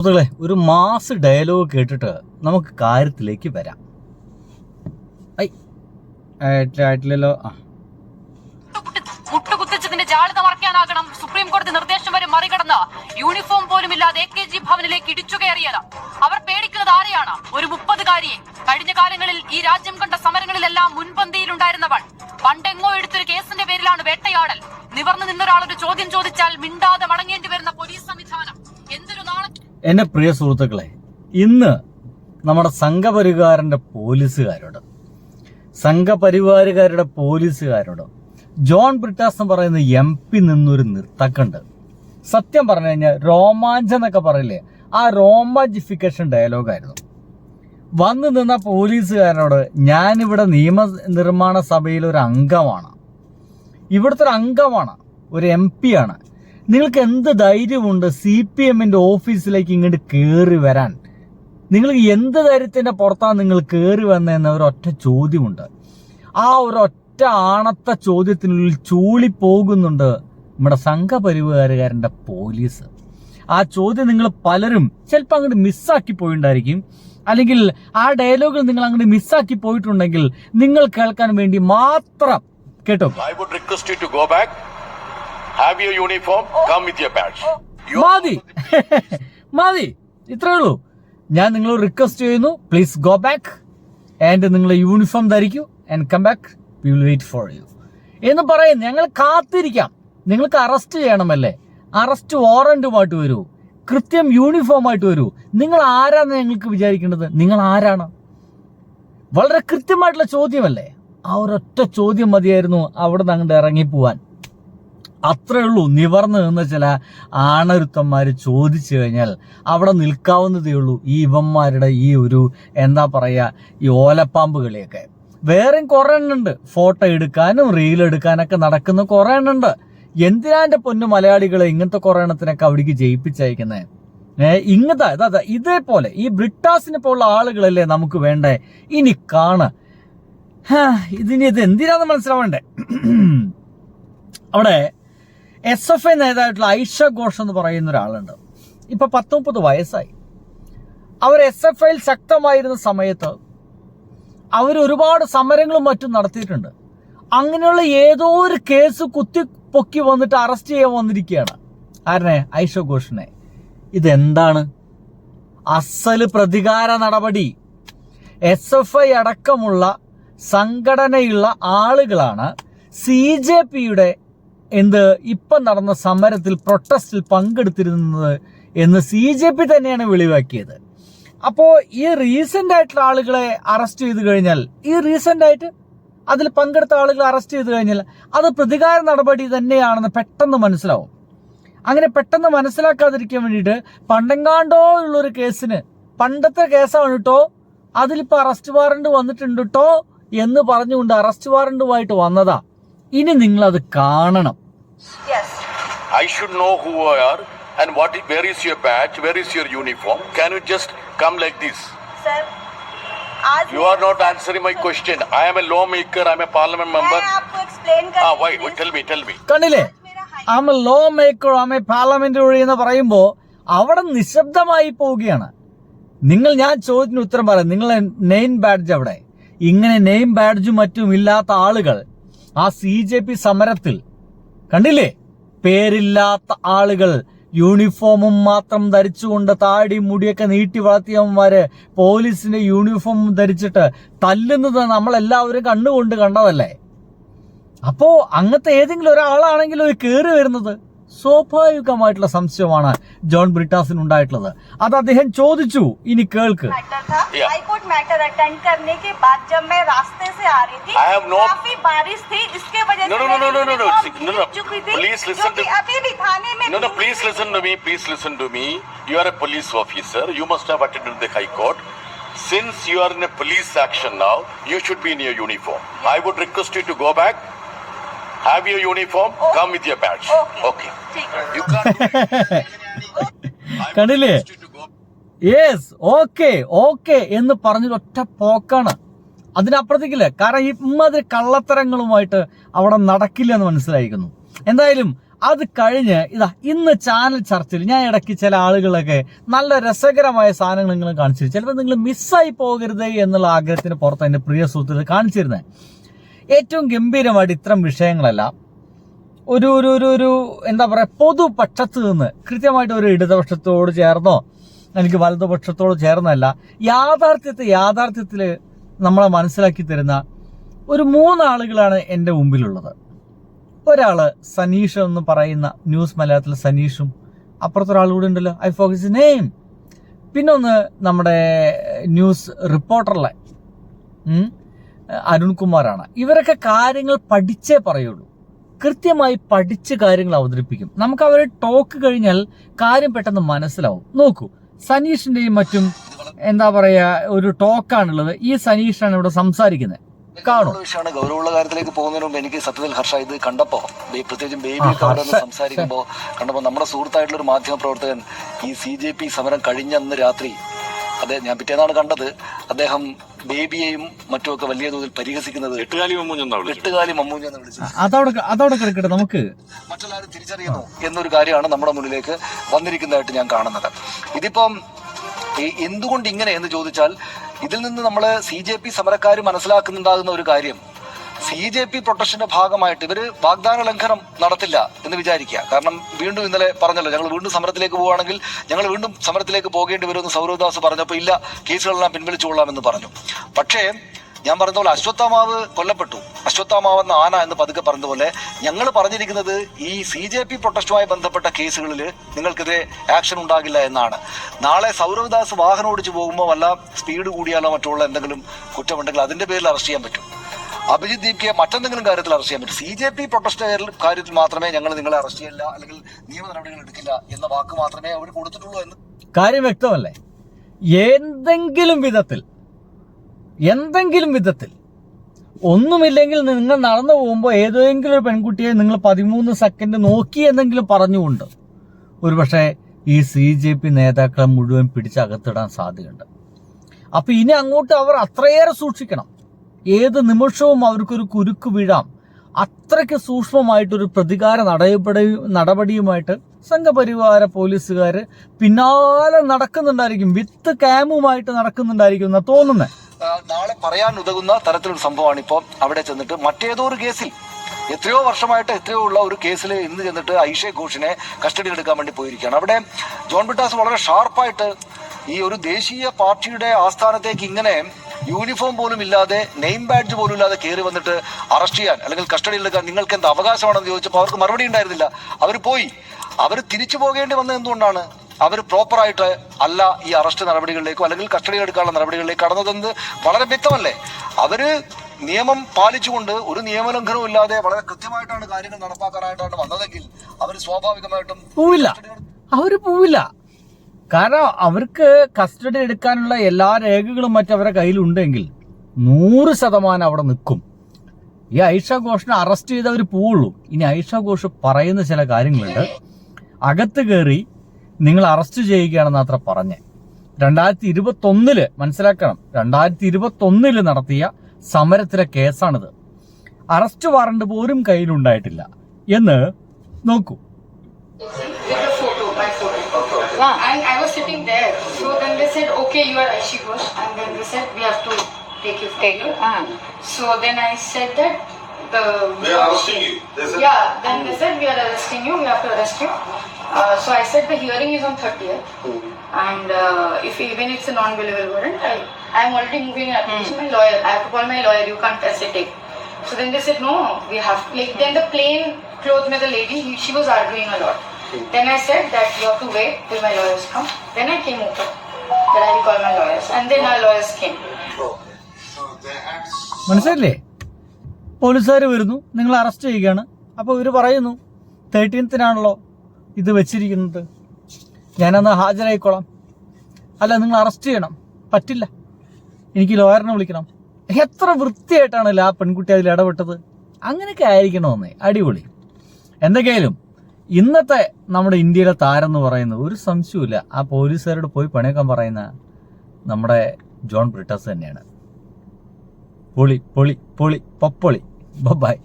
സുഹൃത്തുക്കളെ, ഒരു mass dialogue കേട്ടിട്ട് നമുക്ക് കാര്യത്തിലേക്ക് വരാം. ആയിട്ടില്ലല്ലോ. മുട്ടുകുത്തിച്ചതിന്റെ ജാളിത മറയ്ക്കാനാകണം സുപ്രീം കോടതി നിർദ്ദേശം വരെ മറികടന്ന് യൂണിഫോം പോലും ഇല്ലാതെ AKG ഭവനിലേക്ക് ഇടിച്ചു കയറിയത്. അവർ പേടിക്കുന്നത് ആരെയാണ്? ഒരു 30-കാരിയെ. കഴിഞ്ഞ കാലങ്ങളിൽ ഈ രാജ്യം കണ്ട സമരങ്ങളിലെല്ലാം മുൻപന്തിയിലുണ്ടായിരുന്നവൾ. പണ്ടെങ്ങോ എടുത്തൊരു കേസിന്റെ പേരിലാണ് വേട്ടയാടൽ. നിവർന്നു നിന്നൊരാളൊരു ചോദ്യം ചോദിച്ചാൽ മിണ്ടാതെ മടങ്ങേണ്ടി വരുന്ന പോലീസ് സംവിധാനം. എന്തൊരു നാളെ. എന്റെ പ്രിയ സുഹൃത്തുക്കളെ, ഇന്ന് നമ്മുടെ സംഘപരിവാരുകാരുടെ പോലീസുകാരോട് ജോൺ ബ്രിട്ടാസ് എന്ന് പറയുന്ന MP നിന്നൊരു നിർത്തക്കുണ്ട്. സത്യം പറഞ്ഞു കഴിഞ്ഞാൽ രോമാഞ്ചം എന്നൊക്കെ പറയില്ലേ, ആ റോമാഞ്ചിഫിക്കേഷൻ ഡയലോഗായിരുന്നു. വന്നു നിന്ന പോലീസുകാരനോട്, ഞാനിവിടെ നിയമനിർമ്മാണ സഭയിൽ ഒരു അംഗമാണ്, ഇവിടുത്തെ ഒരു അംഗമാണ്, ഒരു MP ആണ്. നിങ്ങൾക്ക് എന്ത് ധൈര്യമുണ്ട് CPM ഓഫീസിലേക്ക് ഇങ്ങോട്ട് കയറി വരാൻ? നിങ്ങൾക്ക് എന്ത് ധൈര്യത്തിന്റെ പുറത്താണ് നിങ്ങൾ കയറി വന്നതെന്ന ഒരൊറ്റ ചോദ്യമുണ്ട്. ആ ഒരൊറ്റ ആണത്ത ചോദ്യത്തിനുള്ളിൽ ചൂളിപ്പോകുന്നുണ്ട് നമ്മുടെ സംഘപരിവാരകാരന്റെ പോലീസ്. ആ ചോദ്യം നിങ്ങൾ പലരും ചിലപ്പോൾ അങ്ങോട്ട് മിസ്സാക്കി പോയിട്ടുണ്ടായിരിക്കും, അല്ലെങ്കിൽ ആ ഡയലോഗിൽ നിങ്ങൾ അങ്ങോട്ട് മിസ്സാക്കി പോയിട്ടുണ്ടെങ്കിൽ നിങ്ങൾ കേൾക്കാൻ വേണ്ടി മാത്രം കേട്ടോ. I would request you to go back. Have your uniform, come with your badge. മതി, ഇത്രേ ഉള്ളൂ. ഞാൻ നിങ്ങൾ റിക്വസ്റ്റ് ചെയ്യുന്നു, പ്ലീസ് ഗോ ബാക്ക് ആൻഡ് നിങ്ങൾ യൂണിഫോം ധരിക്കൂ and come back, we will wait for you എന്ന് പറയും. ഞങ്ങൾ കാത്തിരിക്കാം. നിങ്ങൾക്ക് അറസ്റ്റ് ചെയ്യണമല്ലേ, അറസ്റ്റ് വാറന്റുമായിട്ട് വരൂ, കൃത്യം യൂണിഫോം ആയിട്ട് വരൂ. നിങ്ങൾ ആരാന്ന് ഞങ്ങൾക്ക് വിചാരിക്കേണ്ടത്? നിങ്ങൾ ആരാണ്? വളരെ കൃത്യമായിട്ടുള്ള ചോദ്യമല്ലേ. ആ ഒരൊറ്റ ചോദ്യം മതിയായിരുന്നു അവിടെ നിന്ന് അങ്ങോട്ട് ഇറങ്ങിപ്പോവാൻ. അത്രേ ഉള്ളൂ. നിവർന്ന് നിന്ന് ചില ആണരുത്തന്മാര് ചോദിച്ചു കഴിഞ്ഞാൽ അവിടെ നിൽക്കാവുന്നതേ ഉള്ളൂ ഈ ഇവന്മാരുടെ ഈ ഒരു എന്താ പറയാ, ഈ ഓലപ്പാമ്പ് കളിയൊക്കെ. വേറെയും കുറെ എണ്ണുണ്ട്, ഫോട്ടോ എടുക്കാനും റീൽ എടുക്കാനൊക്കെ നടക്കുന്ന കുറെ എണ്ണുണ്ട്. എന്തിനാ എന്റെ പൊന്നു മലയാളികളെ ഇങ്ങനത്തെ കുറെ എണ്ണത്തിനൊക്കെ അവിടേക്ക് ജയിപ്പിച്ചയക്കുന്നേ? ഇങ്ങനത്തെ ഇതേപോലെ ഈ ബ്രിട്ടാസിനെ പോലുള്ള ആളുകളല്ലേ നമുക്ക് വേണ്ടേ? ഇനി ഇത് എന്തിനാന്ന് മനസ്സിലാവണ്ടേ? അവിടെ SFI നേതാവായിട്ടുള്ള ഐഷ ഘോഷ് എന്ന് പറയുന്ന ഒരാളുണ്ട്. ഇപ്പൊ 19 വയസ്സായി. അവർ SFIയിൽ ശക്തമായിരുന്ന സമയത്ത് അവർ ഒരുപാട് സമരങ്ങളും മറ്റും നടത്തിയിട്ടുണ്ട്. അങ്ങനെയുള്ള ഏതോ ഒരു കേസ് കുത്തിപ്പൊക്കി വന്നിട്ട് അറസ്റ്റ് ചെയ്യാൻ വന്നിരിക്കുകയാണ്. ആരനെ? ഐഷ ഘോഷിനെ. ഇതെന്താണ്? അസല് പ്രതികാര നടപടി. SFI അടക്കമുള്ള സംഘടനയുള്ള ആളുകളാണ് CJPയുടെ ഇപ്പം നടന്ന സമരത്തിൽ, പ്രൊട്ടസ്റ്റിൽ പങ്കെടുത്തിരുന്നത് എന്ന് CJP തന്നെയാണ് വെളിവാക്കിയത്. അപ്പോൾ ഈ റീസെന്റ് ആയിട്ടുള്ള ആളുകളെ അറസ്റ്റ് ചെയ്ത് കഴിഞ്ഞാൽ, ഈ റീസെന്റ് ആയിട്ട് അതിൽ പങ്കെടുത്ത ആളുകളെ അറസ്റ്റ് ചെയ്ത് കഴിഞ്ഞാൽ അത് പ്രതികാര നടപടി തന്നെയാണെന്ന് പെട്ടെന്ന് മനസ്സിലാവും. അങ്ങനെ പെട്ടെന്ന് മനസ്സിലാക്കാതിരിക്കാൻ വേണ്ടിയിട്ട് പണ്ടെങ്ങാണ്ടോ ഉള്ളൊരു കേസിന്, പണ്ടത്തെ കേസാണ് കേട്ടോ, അതിലിപ്പോൾ അറസ്റ്റ് വാറണ്ട് വന്നിട്ടുണ്ട് കേട്ടോ എന്ന് പറഞ്ഞുകൊണ്ട് അറസ്റ്റ് വാറണ്ടുമായിട്ട് വന്നതാ. ഇനി നിങ്ങൾ അത് കാണണം. I should know who I are and where is your badge, where is your uniform. Can you just come like this? Sir, you are not answering my question. I am a lawmaker, I am a parliament member. मैं आपको explain कर why? Tell me. കണ്ടില്ലേ, I'm a lawmaker, I'm a parliamentary എന്ന് പറയുമ്പോൾ അവിടെ നിശബ്ദമായി പോവുകയാണ്. ഞാൻ ചോദ്യത്തിന് ഉത്തരം പറയാം. നിങ്ങളെ നെയിം ബാഡ്ജ് അവിടെ, ഇങ്ങനെ നെയിം ബാഡ്ജും മറ്റും ഇല്ലാത്ത ആളുകൾ ആ CJP സമരത്തിൽ കണ്ടില്ലേ? പേരില്ലാത്ത ആളുകൾ യൂണിഫോമും മാത്രം ധരിച്ചുകൊണ്ട്, താടി മുടിയൊക്കെ നീട്ടി വളർത്തിയവന്മാര് പോലീസിന്റെ യൂണിഫോം ധരിച്ചിട്ട് തല്ലുന്നത് നമ്മളെല്ലാവരും കണ്ണുകൊണ്ട് കണ്ടതല്ലേ. അപ്പോ അങ്ങനത്തെ ഏതെങ്കിലും ഒരാളാണെങ്കിലും കയറി വരുന്നത് സ്വാഭാവികമായിട്ടുള്ള സംശയമാണ് ജോൺ ബ്രിട്ടാസിന് ഉണ്ടായിട്ടുള്ളത്. അത് അദ്ദേഹം ചോദിച്ചു. ഇനി കേൾക്ക്. हाईकोर्ट मैटर अटेंड करने के बाद जब मैं रास्ते से आ रही थी, काफी बारिश थी, इसके वजह से No. Please listen to me. अभी भी थाने में No. Please listen to me. You are a police officer. You must have attended the High Court. Since you are in a police action now, you should be in your uniform. I would request you to go back. Have your uniform, come with your badge. Okay. You can't do it. കണ്ടില്ലേ? Yes, okay എന്ന് പറഞ്ഞൊരു ഒറ്റ പോക്കാണ്. അതിനപ്പുറത്തേക്കില്ല. കാരണം ഇമ്മാതിരി കള്ളത്തരങ്ങളുമായിട്ട് അവിടെ നടക്കില്ല എന്ന് മനസ്സിലായിരിക്കുന്നു. എന്തായാലും അത് കഴിഞ്ഞ് ഇന്ന് ചാനൽ ചർച്ചയിൽ ഞാൻ ഇടയ്ക്ക് ചില ആളുകളൊക്കെ നല്ല രസകരമായ സാധനങ്ങൾ നിങ്ങൾ കാണിച്ചു, ചിലപ്പോൾ നിങ്ങൾ മിസ്സായി പോകരുത് എന്നുള്ള ആഗ്രഹത്തിന് പുറത്ത് എൻ്റെ പ്രിയ സുഹൃത്തുക്കൾ കാണിച്ചിരുന്നത്. ഏറ്റവും ഗംഭീരമായിട്ട് ഇത്തരം വിഷയങ്ങളെല്ലാം ഒരു എന്താ പറയുക, പൊതുപക്ഷത്ത് നിന്ന് കൃത്യമായിട്ട് ഒരു ഇടതുപക്ഷത്തോട് ചേർന്നോ എനിക്ക് വലതുപക്ഷത്തോട് ചേർന്നല്ല, യാഥാർത്ഥ്യത്തിൽ നമ്മളെ മനസ്സിലാക്കി തരുന്ന ഒരു 3 ആളുകളാണ് എൻ്റെ മുമ്പിലുള്ളത്. ഒരാള് സനീഷ് എന്ന് പറയുന്ന ന്യൂസ് മലയാളത്തിൽ സനീഷും, അപ്പുറത്തൊരാൾ കൂടെ ഉണ്ടല്ലോ, ഐ ഫോക്കസ് നെയിം. പിന്നെ ഒന്ന് നമ്മുടെ ന്യൂസ് റിപ്പോർട്ടറിലെ അരുൺകുമാറാണ്. ഇവരൊക്കെ കാര്യങ്ങൾ പഠിച്ചേ പറയുള്ളൂ, കൃത്യമായി പഠിച്ച് കാര്യങ്ങൾ അവതരിപ്പിക്കും. നമുക്ക് അവരെ ടോക്ക് കഴിഞ്ഞാൽ കാര്യം പെട്ടെന്ന് മനസ്സിലാവും. നോക്കൂ, സനീഷിന്റെയും മറ്റും എന്താ പറയാ ഒരു ടോക്കാണുള്ളത്. ഈ സനീഷാണ് ഇവിടെ സംസാരിക്കുന്നത്. വിഷയമാണ്. ഗൗരവമുള്ള കാര്യത്തിലേക്ക് പോകുന്നതിന് മുമ്പ് എനിക്ക് സത്യത്തിൽ ഹർഷ ഇത് കണ്ടപ്പോ, പ്രത്യേകിച്ചും ബേബിയൊക്കെ അവിടെ നിന്ന് സംസാരിക്കുമ്പോ കണ്ടപ്പോ, നമ്മുടെ സുഹൃത്തായിട്ടുള്ള ഒരു മാധ്യമ പ്രവർത്തകൻ ഈ CJP സമരം കഴിഞ്ഞന്ന് രാത്രി, ഞാൻ പിറ്റേന്നാണ് കണ്ടത്, അദ്ദേഹം ബേബിയെയും മറ്റുമൊക്കെ വലിയ തോതിൽ പരിഹസിക്കുന്നത് എട്ടുകാലി മമ്മൂഞ്ഞെന്ന് വിളിച്ചു. അതോടെ കിടക്കട്ടെ, നമുക്ക് മറ്റുള്ളവരും തിരിച്ചറിയുന്നു എന്നൊരു കാര്യമാണ് നമ്മുടെ മുന്നിലേക്ക് വന്നിരിക്കുന്നതായിട്ട് ഞാൻ കാണുന്നത്. ഇതിപ്പം എന്തുകൊണ്ട് ഇങ്ങനെ എന്ന് ചോദിച്ചാൽ, ഇതിൽ നിന്ന് നമ്മൾ CJP സമരക്കാർ മനസ്സിലാക്കുന്നുണ്ടാകുന്ന ഒരു കാര്യം, CJP പ്രൊട്ടക്ഷന്റെ ഭാഗമായിട്ട് ഇവര് വാഗ്ദാന ലംഘനം നടത്തില്ല എന്ന് വിചാരിക്കുക. കാരണം വീണ്ടും ഇന്നലെ പറഞ്ഞല്ലോ, ഞങ്ങൾ വീണ്ടും സമരത്തിലേക്ക് പോവുകയാണെങ്കിൽ ഞങ്ങൾ വീണ്ടും സമരത്തിലേക്ക് പോകേണ്ടി വരുമെന്ന് സൗരവ്ദാസ് പറഞ്ഞപ്പോൾ ഇല്ല, കേസുകളെല്ലാം പിൻവലിച്ചുകൊള്ളാമെന്ന് പറഞ്ഞു. പക്ഷേ ഞാൻ പറഞ്ഞതുപോലെ അശ്വത്ഥാമാവ് കൊല്ലപ്പെട്ടു, അശ്വത്ഥാമാവെന്ന ആന എന്ന് പതുക്കെ പറഞ്ഞതുപോലെ ഞങ്ങൾ പറഞ്ഞിരിക്കുന്നത് ഈ CJP പ്രൊട്ടസ്റ്റുമായി ബന്ധപ്പെട്ട കേസുകളിൽ നിങ്ങൾക്കെതിരെ ആക്ഷൻ ഉണ്ടാകില്ല എന്നാണ്. നാളെ സൗരവ്ദാസ് വാഹനം ഓടിച്ചു പോകുമ്പോൾ വല്ല സ്പീഡ് കൂടിയാലോ മറ്റുള്ള എന്തെങ്കിലും കുറ്റമുണ്ടെങ്കിൽ അതിന്റെ പേരിൽ അറസ്റ്റ് ചെയ്യാൻ പറ്റും. അഭിജിത്ത് ദീപ്കയെ മറ്റെന്തെങ്കിലും കാര്യത്തിൽ അറസ്റ്റ് ചെയ്യാൻ പറ്റും. CJP പ്രൊട്ടസ്റ്റ് കാര്യത്തിൽ മാത്രമേ ഞങ്ങൾ നിങ്ങളെ അറസ്റ്റ് ചെയ്യില്ല അല്ലെങ്കിൽ നിയമ നടപടികൾ എടുക്കില്ല എന്ന വാക്ക് മാത്രമേ അവർ കൊടുത്തിട്ടുള്ളൂ എന്ന് കാര്യം വ്യക്തമല്ലേ? എന്തെങ്കിലും വിധത്തിൽ ഒന്നുമില്ലെങ്കിൽ നിങ്ങൾ നടന്നു പോകുമ്പോൾ ഏതെങ്കിലും ഒരു പെൺകുട്ടിയെ നിങ്ങൾ 13 സെക്കൻഡ് നോക്കി എന്നെങ്കിലും പറഞ്ഞുകൊണ്ട് ഒരുപക്ഷെ ഈ CJP നേതാക്കളെ മുഴുവൻ പിടിച്ചകത്തിടാൻ സാധ്യതയുണ്ട്. അപ്പൊ ഇനി അങ്ങോട്ട് അവർ അത്രയേറെ സൂക്ഷിക്കണം. ഏത് നിമിഷവും അവർക്കൊരു കുരുക്ക് വീഴാം. അത്രയ്ക്ക് സൂക്ഷ്മമായിട്ടൊരു പ്രതികാര നടപടിയുമായിട്ട് സംഘപരിവാര പോലീസുകാർ പിന്നാലെ നടക്കുന്നുണ്ടായിരിക്കും, വിത്ത് ക്യാമുമായിട്ട് നടക്കുന്നുണ്ടായിരിക്കും എന്നാ തോന്നുന്നത്. നാളെ പറയാൻ ഉതകുന്ന തരത്തിലൊരു സംഭവമാണ് ഇപ്പോൾ അവിടെ ചെന്നിട്ട് മറ്റേതോ ഒരു കേസിൽ എത്രയോ വർഷമായിട്ട് എത്രയോ ഉള്ള ഒരു കേസിൽ ഇന്ന് ചെന്നിട്ട് ഐഷെ ഘോഷിനെ കസ്റ്റഡിയിൽ എടുക്കാൻ വേണ്ടി പോയിരിക്കുകയാണ്. അവിടെ ജോൺ ബ്രിട്ടാസ് വളരെ ഷാർപ്പായിട്ട് ഈ ഒരു ദേശീയ പാർട്ടിയുടെ ആസ്ഥാനത്തേക്ക് ഇങ്ങനെ യൂണിഫോം പോലും ഇല്ലാതെ, നെയിം ബാഡ്ജ് പോലും ഇല്ലാതെ കയറി വന്നിട്ട് അറസ്റ്റ് ചെയ്യാൻ അല്ലെങ്കിൽ കസ്റ്റഡിയിൽ എടുക്കാൻ നിങ്ങൾക്ക് എന്ത് അവകാശമാണെന്ന് ചോദിച്ചപ്പോൾ അവർക്ക് മറുപടി ഉണ്ടായിരുന്നില്ല. അവർ പോയി. അവർ തിരിച്ചു പോകേണ്ടി വന്നത് എന്തുകൊണ്ടാണ്? അവർ പ്രോപ്പറായിട്ട് അല്ല ഈ അറസ്റ്റ് നടപടികളിലേക്കോ അല്ലെങ്കിൽ കസ്റ്റഡി എടുക്കാനുള്ള നടപടികളിലേക്ക് കടന്നതെന്ന് വളരെ വ്യക്തമല്ലേ? അവര് നിയമം പാലിച്ചുകൊണ്ട് ഒരു നിയമലംഘനവും ഇല്ലാതെ വളരെ കൃത്യമായിട്ടാണ് കാര്യങ്ങൾ നടപ്പാക്കാനായിട്ടാണ് വന്നതെങ്കിൽ അവർ സ്വാഭാവികമായിട്ടും പോവില്ല. കാരണം അവർക്ക് കസ്റ്റഡി എടുക്കാനുള്ള എല്ലാ രേഖകളും മറ്റവരുടെ കയ്യിലുണ്ടെങ്കിൽ 100% അവിടെ നിൽക്കും. ഈ ഐഷ ഘോഷിനെ അറസ്റ്റ് ചെയ്തവർ പോവുള്ളൂ. ഇനി ഐഷ ഘോഷ് പറയുന്ന ചില കാര്യങ്ങളുണ്ട്. അകത്ത് കയറി നിങ്ങൾ അറസ്റ്റ് ചെയ്യുകയാണെന്ന് അത്ര പറഞ്ഞ് 2021 മനസ്സിലാക്കണം, 2021 നടത്തിയ സമരത്തിലെ കേസാണിത്. അറസ്റ്റ് വാറണ്ട് പോലും കയ്യിലുണ്ടായിട്ടില്ല എന്ന് നോക്കൂ. And I was sitting there. So then they said, okay, you are Aishi Ghosh. And then they said, we have to take you. So then I said that they are arresting you. They said, yeah, then they said, we are arresting you, we have to arrest you. So I said the hearing is on 30th. And if even it's a non-billable warrant, I am already moving an application to my lawyer. I have to call my lawyer, you can't hesitate. So then they said, no, we have, like, then the plain clothes with the lady, she was arguing a lot. Then I said that you have to wait till my lawyers come. Then I came over. Then I will call my lawyers. And then our lawyers came. മനസ്സിലല്ലേ? പോലീസുകാർ വരുന്നു, നിങ്ങൾ arrest ചെയ്യുകയാണ്. അപ്പോൾ ഇവർ പറയുന്നു 13th ഇത് വെച്ചിരിക്കുന്നത്, ഞാനന്ന് ഹാജരായിക്കോളാം. അല്ല, നിങ്ങൾ അറസ്റ്റ് ചെയ്യണം, പറ്റില്ല, എനിക്ക് ലോയറിനെ വിളിക്കണം. എത്ര വൃത്തിയായിട്ടാണല്ലോ ആ പെൺകുട്ടി അതിൽ ഇടപെട്ടത്. അങ്ങനെയൊക്കെ ആയിരിക്കണമെന്നേ, അടിപൊളി. എന്തൊക്കെയായാലും ഇന്നത്തെ നമ്മുടെ ഇന്ത്യയിലെ താരം എന്ന് പറയുന്നത് ഒരു സംശയമില്ല, ആ പോലീസുകാരോട് പോയി പണിയൊക്കെ പറയുന്ന നമ്മുടെ ജോൺ ബ്രിട്ടാസ് തന്നെയാണ്. പൊളി പൊളി പൊളി പൊപ്പൊളി. ബൈ.